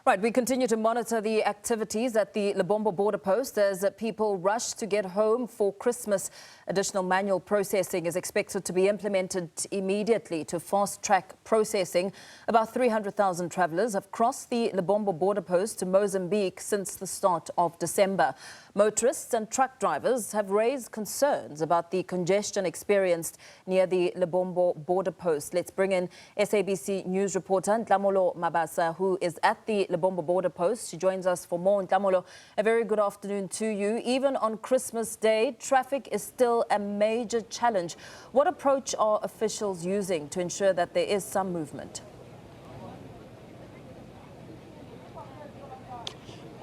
Right, we continue to monitor the activities at the Lebombo Border Post as people rush to get home for Christmas. Additional manual processing is expected to be implemented immediately to fast-track processing. About 300,000 travellers have crossed the Lebombo Border Post to Mozambique since the start of December. Motorists and truck drivers have raised concerns about the congestion experienced near the Lebombo Border Post. Let's bring in SABC News reporter Nhlamulo Mabasa, who is at the Lebombo Border Post. She joins us for more. Nhlamulo, a very good afternoon to you. Even on Christmas Day, traffic is still a major challenge. What approach are officials using to ensure that there is some movement?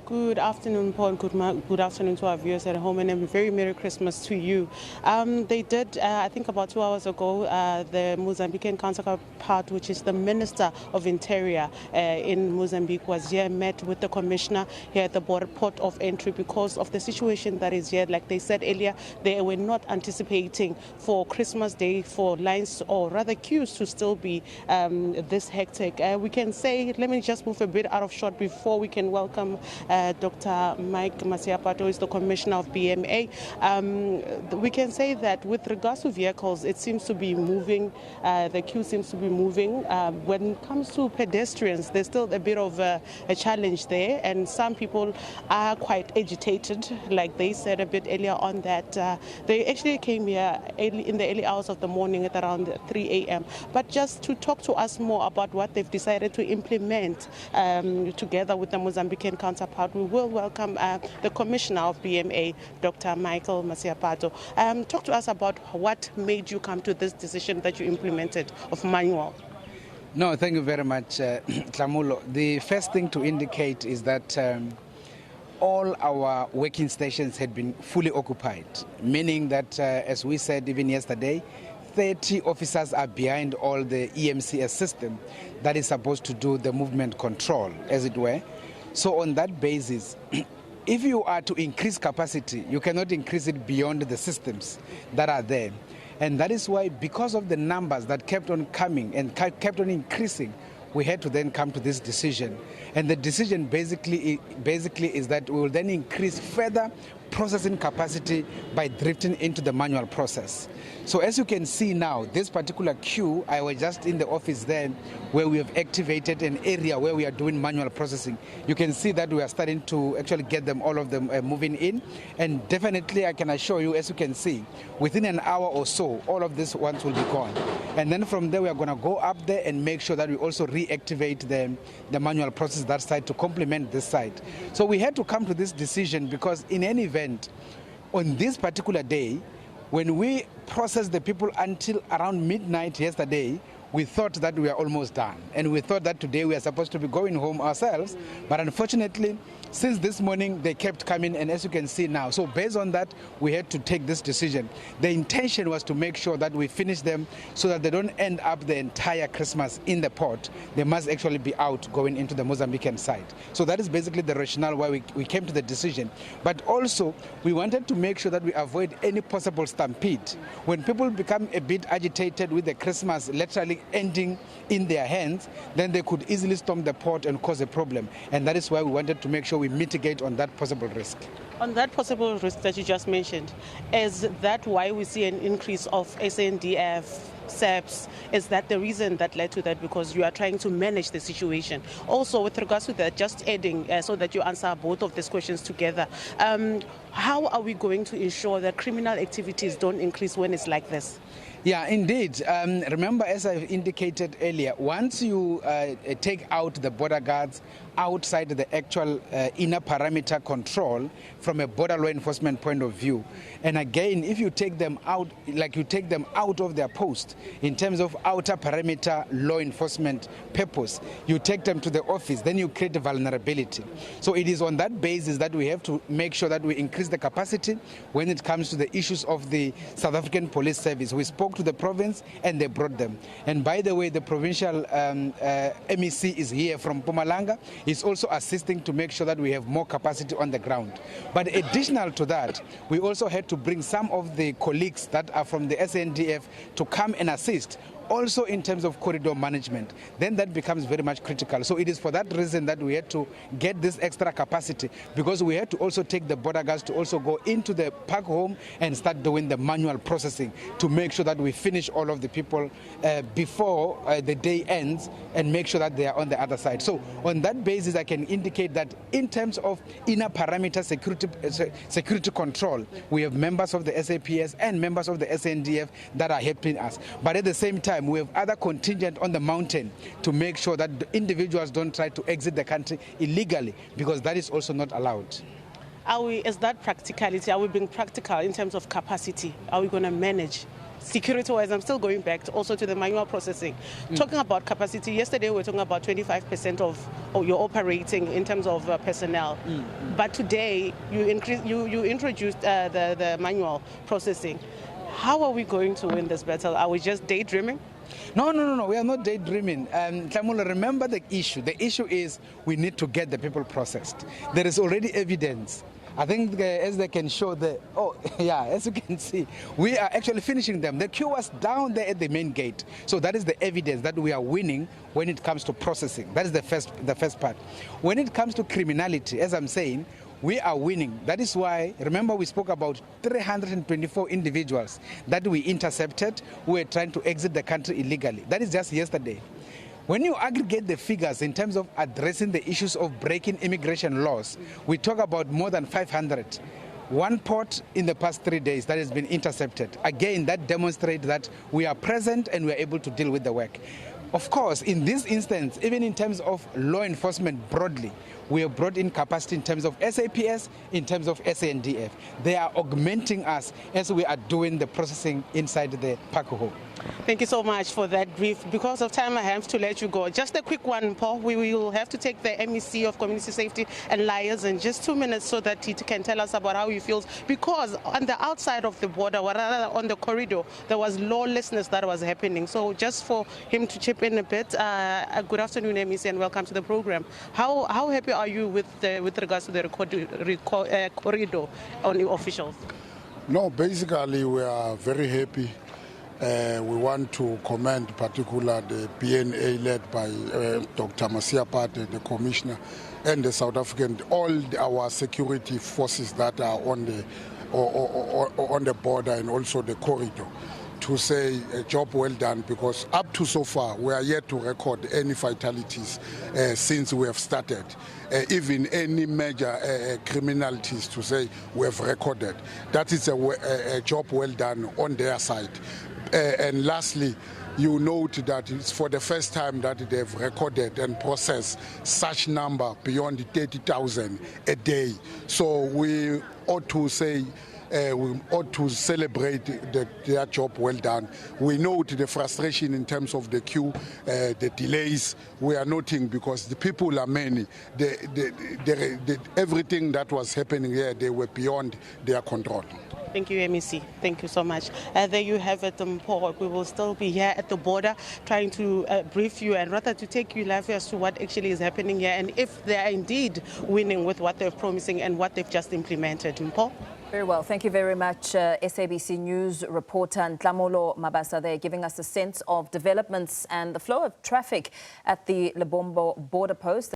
Good afternoon, Paul. Good afternoon to our viewers at home, and a very Merry Christmas to you. They did, I think about 2 hours ago, the Mozambican counterpart, which is the Minister of Interior in Mozambique, was here, met with the Commissioner here at the border port of entry because of the situation that is here. Like they said earlier, they were not anticipating for Christmas Day for lines or rather queues to still be this hectic. We can say, let me just move a bit out of shot before we can welcome Dr. Mike Masiapato is the Commissioner of BMA. We can say that with regards to vehicles, it seems to be moving, the queue seems to be moving. When it comes to pedestrians, there's still a bit of a challenge there, and some people are quite agitated, like they said a bit earlier on that they actually came here in the early hours of the morning at around 3 a.m. But just to talk to us more about what they've decided to implement together with the Mozambican counterpart, we will welcome the Commissioner of BMA, Dr. Michael Masiapato. Talk to us about what made you come to this decision that you implemented of manual. No, thank you very much, Nhlamulo. The first thing to indicate is that all our working stations had been fully occupied, meaning that, as we said even yesterday, 30 officers are behind all the EMCS system that is supposed to do the movement control, as it were. So on that basis, if you are to increase capacity, you cannot increase it beyond the systems that are there. And that is why, because of the numbers that kept on coming and kept on increasing, we had to then come to this decision. And the decision basically is that we will then increase further processing capacity by drifting into the manual process. So as you can see now, this particular queue, I was just in the office there where we have activated an area where we are doing manual processing. You can see that we are starting to actually get them, all of them moving in. And definitely I can assure you, as you can see, within an hour or so, all of these ones will be gone. And then from there, we are going to go up there and make sure that we also reactivate the manual process that side to complement this side. So we had to come to this decision because in any event, on this particular day, when we processed the people until around midnight yesterday, we thought that we are almost done. And we thought that today we are supposed to be going home ourselves. But unfortunately, since this morning, they kept coming, and as you can see now. So based on that, we had to take this decision. The intention was to make sure that we finish them so that they don't end up the entire Christmas in the port. They must actually be out going into the Mozambican side. So that is basically the rationale why we came to the decision. But also, we wanted to make sure that we avoid any possible stampede. When people become a bit agitated with the Christmas literally ending in their hands, then they could easily storm the port and cause a problem. And that is why we wanted to make sure we mitigate on that possible risk. On that possible risk that you just mentioned, is that why we see an increase of SANDF, SABC? Is that the reason that led to that, because you are trying to manage the situation? Also, with regards to that, just adding so that you answer both of these questions together, how are we going to ensure that criminal activities don't increase when it's like this? Yeah, indeed. Remember, as I indicated earlier, once you take out the border guards outside the actual inner parameter control from a border law enforcement point of view, and again, if you take them out, like you take them out of their post in terms of outer parameter law enforcement purpose, you take them to the office, then you create a vulnerability. So it is on that basis that we have to make sure that we increase the capacity when it comes to the issues of the South African Police Service. We spoke to the province and they brought them. And by the way, the provincial MEC is here from Mpumalanga. He's also assisting to make sure that we have more capacity on the ground. But additional to that, we also had to bring some of the colleagues that are from the SANDF to come and assist also in terms of corridor management, then that becomes very much critical. So it is for that reason that we had to get this extra capacity, because we had to also take the border guards to also go into the park home and start doing the manual processing to make sure that we finish all of the people before the day ends and make sure that they are on the other side. So on that basis, I can indicate that in terms of inner parameter security control, we have members of the SAPS and members of the SNDF that are helping us. But at the same time, we have other contingent on the mountain to make sure that the individuals don't try to exit the country illegally, because that is also not allowed. Is that practicality? Are we being practical in terms of capacity? Are we going to manage? Security-wise, I'm still going back also to the manual processing. Talking about capacity, yesterday we were talking about 25% of your operating in terms of personnel. But today you introduced the manual processing. How are we going to win this battle? Are we just daydreaming? No, we are not daydreaming. Nhlamulo, remember the issue. The issue is we need to get the people processed. There is already evidence. I think as they can show as you can see, we are actually finishing them. The queue was down there at the main gate. So that is the evidence that we are winning when it comes to processing. That is the first part. When it comes to criminality, as I'm saying, we are winning. That is why, remember, we spoke about 324 individuals that we intercepted who were trying to exit the country illegally. That is just yesterday. When you aggregate the figures in terms of addressing the issues of breaking immigration laws, we talk about more than 500. One port in the past 3 days that has been intercepted. Again, that demonstrates that we are present and we are able to deal with the work. Of course, in this instance, even in terms of law enforcement broadly, we have brought in capacity in terms of SAPS, in terms of SNDF. They are augmenting us as we are doing the processing inside the park home. Thank you so much for that brief. Because of time, I have to let you go. Just a quick one, Paul. We will have to take the MEC of Community Safety and Liaison in just 2 minutes so that he can tell us about how he feels. Because on the outside of the border, or rather on the corridor, there was lawlessness that was happening. So just for him to chip in a bit, good afternoon, MEC, and welcome to the program. How happy are you with regards to the corridor on the officials? No, basically we are very happy. We want to commend particularly the PNA led by Dr. Masiapate, the Commissioner, and the South African, all our security forces that are on the border and also the corridor, to say a job well done, because up to so far we are yet to record any fatalities since we have started. Even any major criminalities to say we have recorded. That is a job well done on their side. And lastly, you note that it's for the first time that they've recorded and processed such number beyond 30,000 a day. So we ought to say, we ought to celebrate their job well done. We note the frustration in terms of the queue, the delays we are noting, because the people are many. Everything that was happening here, they were beyond their control. Thank you, MEC. Thank you so much. There you have it, Paul. We will still be here at the border trying to brief you and rather to take you live as to what actually is happening here and if they are indeed winning with what they're promising and what they've just implemented. Paul? Very well. Thank you very much, SABC News reporter Nhlamulo Mabasa there, giving us a sense of developments and the flow of traffic at the Lebombo Border Post.